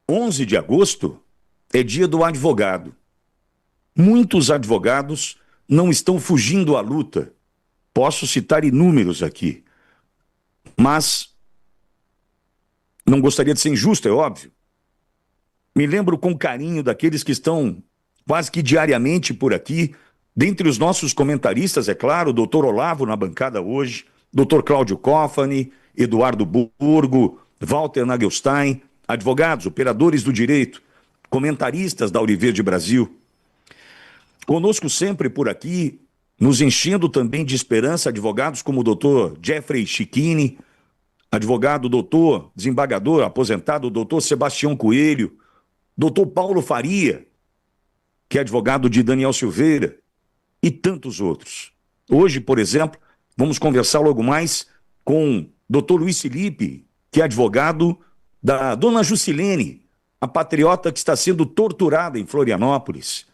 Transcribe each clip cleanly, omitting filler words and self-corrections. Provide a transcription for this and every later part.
11 de agosto é dia do advogado. Muitos advogados não estão fugindo à luta. Posso citar inúmeros aqui, mas não gostaria de ser injusto, é óbvio. Me lembro com carinho daqueles que estão quase que diariamente por aqui, dentre os nossos comentaristas, é claro, o doutor Olavo na bancada hoje, doutor Cláudio Cofani, Eduardo Burgo, Walter Nagelstein, advogados, operadores do direito, comentaristas da Auriverde Brasil. Conosco sempre por aqui, nos enchendo também de esperança, advogados como o doutor Jeffrey Chiquini, advogado doutor, desembargador, aposentado, doutor Sebastião Coelho, doutor Paulo Faria, que é advogado de Daniel Silveira, e tantos outros. Hoje, por exemplo, vamos conversar logo mais com doutor Luiz Felipe, que é advogado da dona Jusilene, a patriota que está sendo torturada em Florianópolis.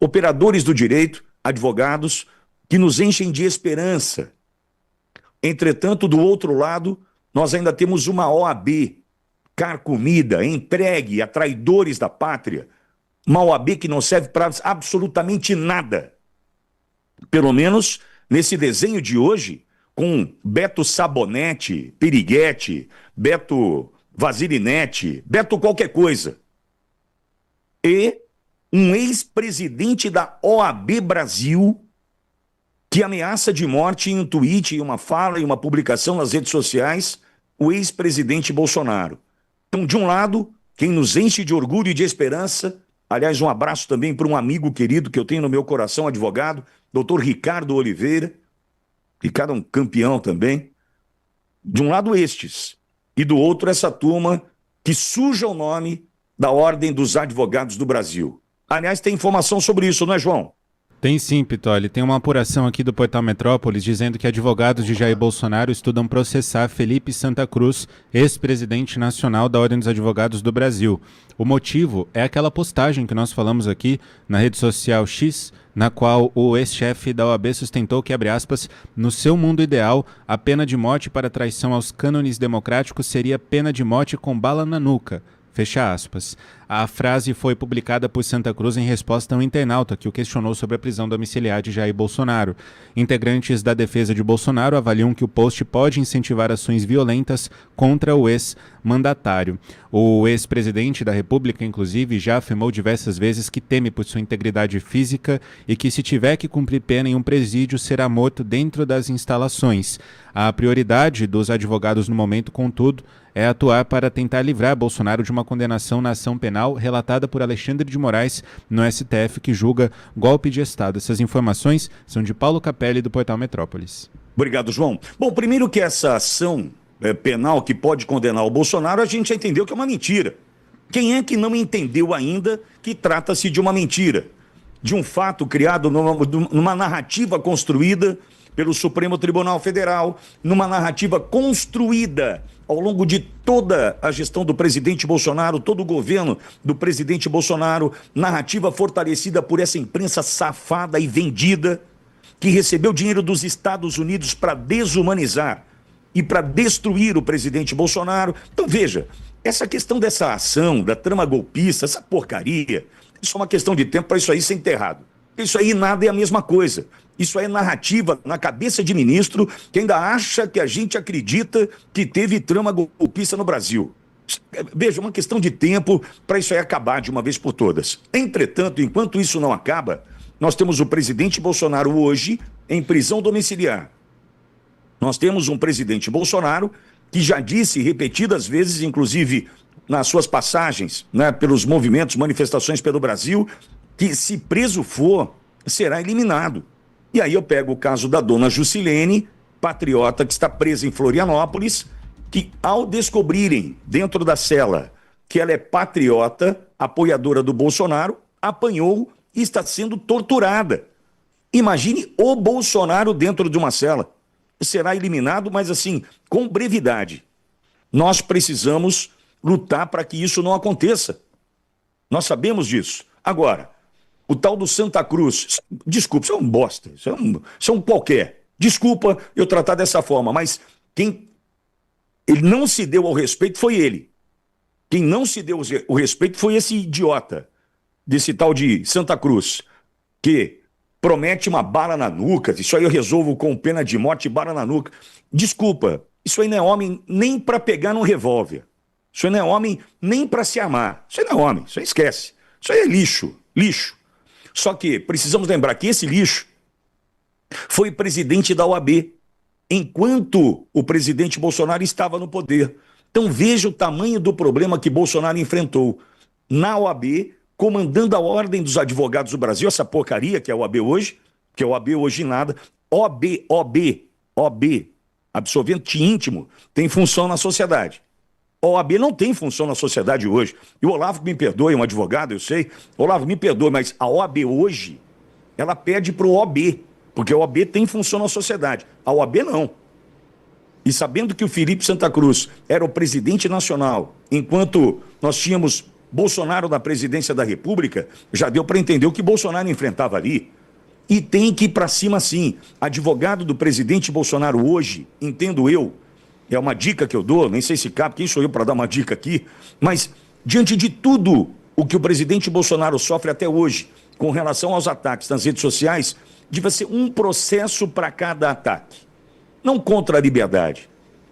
Operadores do direito, advogados, que nos enchem de esperança. Entretanto, do outro lado, nós ainda temos uma OAB carcomida, entregue a traidores da pátria, uma OAB que não serve para absolutamente nada. Pelo menos nesse desenho de hoje, com Beto Sabonete, Piriguete, Beto Vasilinete, Beto qualquer coisa. E um ex-presidente da OAB Brasil que ameaça de morte em um tweet, em uma fala, em uma publicação nas redes sociais, o ex-presidente Bolsonaro. Então, de um lado, quem nos enche de orgulho e de esperança, aliás, um abraço também para um amigo querido que eu tenho no meu coração, advogado, doutor Ricardo Oliveira. Ricardo é um campeão também. De um lado estes, e do outro essa turma que suja o nome da Ordem dos Advogados do Brasil. Aliás, tem informação sobre isso, não é, João? Tem sim, Pitoli. Tem uma apuração aqui do Portal Metrópolis dizendo que advogados de Jair Bolsonaro estudam processar Felipe Santa Cruz, ex-presidente nacional da Ordem dos Advogados do Brasil. O motivo é aquela postagem que nós falamos aqui na rede social X, na qual o ex-chefe da OAB sustentou que, abre aspas, no seu mundo ideal, a pena de morte para traição aos cânones democráticos seria pena de morte com bala na nuca. Fecha aspas. A frase foi publicada por Santa Cruz em resposta a um internauta que o questionou sobre a prisão domiciliar de Jair Bolsonaro. Integrantes da defesa de Bolsonaro avaliam que o post pode incentivar ações violentas contra o ex-mandatário. O ex-presidente da República, inclusive, já afirmou diversas vezes que teme por sua integridade física e que, se tiver que cumprir pena em um presídio, será morto dentro das instalações. A prioridade dos advogados no momento, contudo, é atuar para tentar livrar Bolsonaro de uma condenação na ação penal relatada por Alexandre de Moraes no STF, que julga golpe de Estado. Essas informações são de Paulo Capelli, do Portal Metrópolis. Obrigado, João. Bom, primeiro que essa ação penal que pode condenar o Bolsonaro, a gente já entendeu que é uma mentira. Quem é que não entendeu ainda que trata-se de uma mentira? De um fato criado numa narrativa construída pelo Supremo Tribunal Federal, numa narrativa construída ao longo de toda a gestão do presidente Bolsonaro, todo o governo do presidente Bolsonaro, narrativa fortalecida por essa imprensa safada e vendida, que recebeu dinheiro dos Estados Unidos para desumanizar e para destruir o presidente Bolsonaro. Então veja, essa questão dessa ação, da trama golpista, essa porcaria, isso é uma questão de tempo para isso aí ser enterrado. Isso aí nada é a mesma coisa. Isso é narrativa na cabeça de ministro que ainda acha que a gente acredita que teve trama golpista no Brasil. Veja, uma questão de tempo para isso aí acabar de uma vez por todas. Entretanto, enquanto isso não acaba, nós temos o presidente Bolsonaro hoje em prisão domiciliar. Nós temos um presidente Bolsonaro que já disse repetidas vezes, inclusive nas suas passagens, né, pelos movimentos, manifestações pelo Brasil, que se preso for, será eliminado. E aí eu pego o caso da dona Jusilene, patriota que está presa em Florianópolis, que ao descobrirem dentro da cela que ela é patriota, apoiadora do Bolsonaro, apanhou e está sendo torturada. Imagine o Bolsonaro dentro de uma cela. Será eliminado, mas assim, com brevidade. Nós precisamos lutar para que isso não aconteça. Nós sabemos disso. Agora, o tal do Santa Cruz, desculpa, isso é um bosta, isso é um qualquer. Desculpa eu tratar dessa forma, mas quem ele não se deu ao respeito foi ele. Quem não se deu o respeito foi esse idiota desse tal de Santa Cruz, que promete uma bala na nuca, isso aí eu resolvo com pena de morte e bala na nuca. Desculpa, isso aí não é homem nem para pegar num revólver. Isso aí não é homem nem para se amar. Isso aí não é homem, isso aí esquece. Isso aí é lixo, lixo. Só que precisamos lembrar que esse lixo foi presidente da OAB, enquanto o presidente Bolsonaro estava no poder. Então veja o tamanho do problema que Bolsonaro enfrentou na OAB, comandando a Ordem dos Advogados do Brasil, essa porcaria que é a OAB hoje, que é a OAB hoje nada. OAB, absolvente íntimo, tem função na sociedade. A OAB não tem função na sociedade hoje. E o Olavo me perdoe, um advogado, eu sei. Olavo, me perdoe, mas a OAB hoje, ela pede para o OAB, porque a OAB tem função na sociedade. A OAB não. E sabendo que o Felipe Santa Cruz era o presidente nacional, enquanto nós tínhamos Bolsonaro na presidência da República, já deu para entender o que Bolsonaro enfrentava ali. E tem que ir para cima sim. Advogado do presidente Bolsonaro hoje, entendo eu, é uma dica que eu dou, nem sei se cabe, quem sou eu para dar uma dica aqui, mas diante de tudo o que o presidente Bolsonaro sofre até hoje, com relação aos ataques nas redes sociais, devia ser um processo para cada ataque. Não contra a liberdade,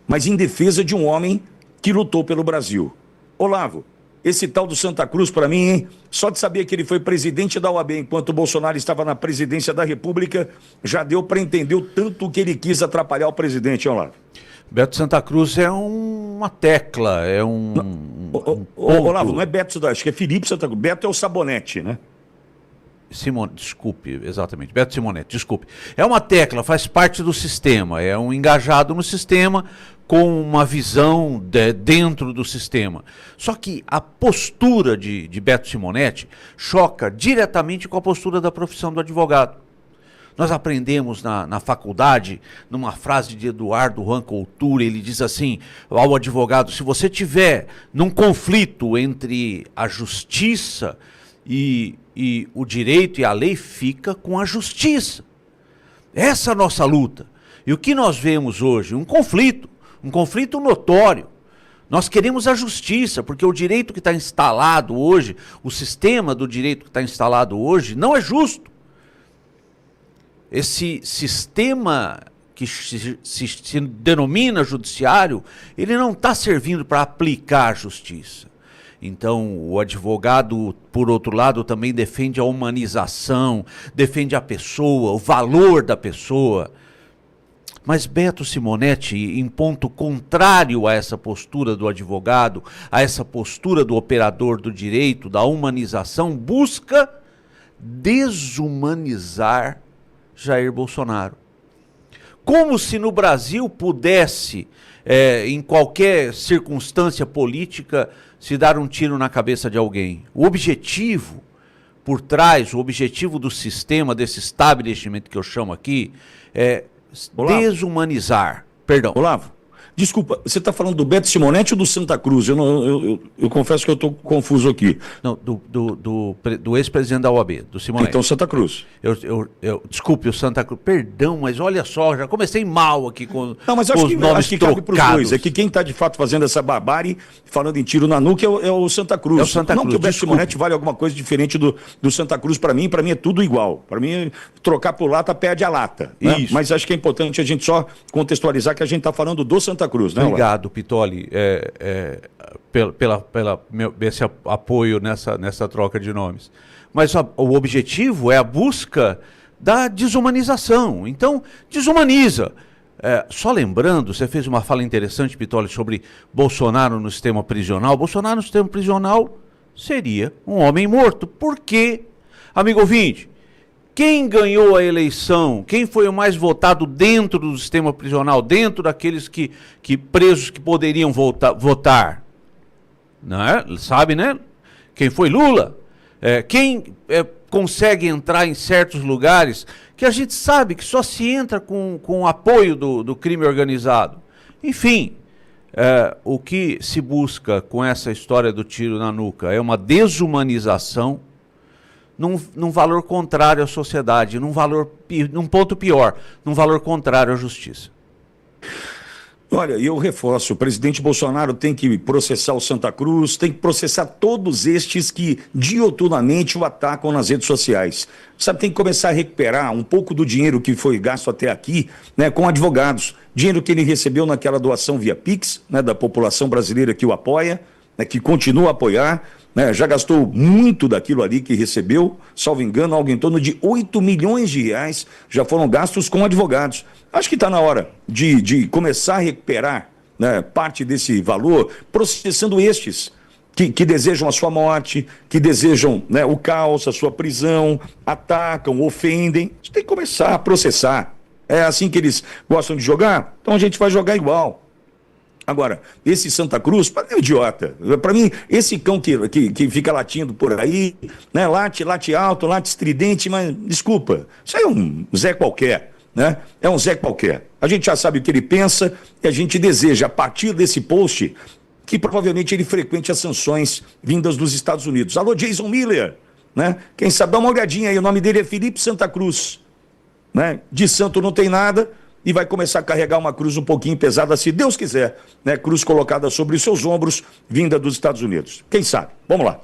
mas em defesa de um homem que lutou pelo Brasil. Olavo, esse tal do Santa Cruz para mim, hein? Só de saber que ele foi presidente da OAB enquanto o Bolsonaro estava na presidência da República, já deu para entender o tanto que ele quis atrapalhar o presidente, Olavo. Beto Santa Cruz é uma tecla, é Olavo, não é Beto, acho que é Felipe Santa Cruz. Beto é o Sabonete, né? Desculpe, exatamente, Beto Simonetti, desculpe. É uma tecla, faz parte do sistema, é um engajado no sistema com uma visão dentro do sistema. Só que a postura de Beto Simonetti choca diretamente com a postura da profissão do advogado. Nós aprendemos na faculdade, numa frase de Eduardo Juan Couture, ele diz assim ao advogado: se você tiver num conflito entre a justiça e o direito e a lei, fica com a justiça. Essa é a nossa luta. E o que nós vemos hoje? Um conflito notório. Nós queremos a justiça, porque o direito que está instalado hoje, o sistema do direito que está instalado hoje, não é justo. Esse sistema que se denomina judiciário, ele não está servindo para aplicar a justiça. Então, o advogado, por outro lado, também defende a humanização, defende a pessoa, o valor da pessoa. Mas Beto Simonetti, em ponto contrário a essa postura do advogado, a essa postura do operador do direito, da humanização, busca desumanizar Jair Bolsonaro. Como se no Brasil pudesse, em qualquer circunstância política, se dar um tiro na cabeça de alguém. O objetivo por trás, o objetivo do sistema, desse establishment que eu chamo aqui, é desumanizar. Perdão. Olavo, desculpa, você está falando do Beto Simonetti ou do Santa Cruz? Eu confesso que eu estou confuso aqui. Não, do ex-presidente da OAB, do Simonetti. Então, Santa Cruz. Desculpe, o Santa Cruz. Perdão, mas olha só, já comecei mal aqui com, não, mas com os nomes acho que cabe para os dois. É que quem está de fato fazendo essa barbárie, falando em tiro na nuca, é o Santa Cruz. É o Santa Cruz. Não que o Beto Simonetti vale alguma coisa diferente do Santa Cruz para mim é tudo igual. Para mim, trocar por lata perde a lata. Né? Isso. Mas acho que é importante a gente só contextualizar que a gente está falando do Santa Cruz, né? Obrigado, Pitoli, esse apoio nessa troca de nomes. Mas o objetivo é a busca da desumanização. Então, desumaniza. Só lembrando, você fez uma fala interessante, Pitoli, sobre Bolsonaro no sistema prisional. Bolsonaro no sistema prisional seria um homem morto. Por quê? Amigo ouvinte, quem ganhou a eleição, quem foi o mais votado dentro do sistema prisional, dentro daqueles presos que poderiam votar? Né? Sabe, né? Quem foi? Lula. Quem consegue entrar em certos lugares que a gente sabe que só se entra com o apoio do crime organizado. Enfim, o que se busca com essa história do tiro na nuca é uma desumanização num valor contrário à sociedade, num ponto pior, num valor contrário à justiça. Olha, eu reforço, o presidente Bolsonaro tem que processar o Santa Cruz, tem que processar todos estes que dioturnamente o atacam nas redes sociais. Sabe, tem que começar a recuperar um pouco do dinheiro que foi gasto até aqui, né, com advogados. Dinheiro que ele recebeu naquela doação via Pix, né, da população brasileira que o apoia, né, que continua a apoiar, né, já gastou muito daquilo ali que recebeu, salvo engano, algo em torno de 8 milhões de reais já foram gastos com advogados. Acho que está na hora de começar a recuperar, né, parte desse valor, processando estes que desejam a sua morte, que desejam, né, o caos, a sua prisão, atacam, ofendem. A gente tem que começar a processar. É assim que eles gostam de jogar? Então a gente vai jogar igual. Agora, esse Santa Cruz, para mim é um idiota. Para mim, esse cão que fica latindo por aí, né, late alto, late estridente, mas desculpa, isso aí é um Zé qualquer, né? É um Zé qualquer. A gente já sabe o que ele pensa e a gente deseja, a partir desse post, que provavelmente ele frequente as sanções vindas dos Estados Unidos. Alô, Jason Miller, né? Quem sabe dá uma olhadinha aí, o nome dele é Felipe Santa Cruz, né? De santo não tem nada. E vai começar a carregar uma cruz um pouquinho pesada, se Deus quiser, né? Cruz colocada sobre os seus ombros, vinda dos Estados Unidos. Quem sabe? Vamos lá.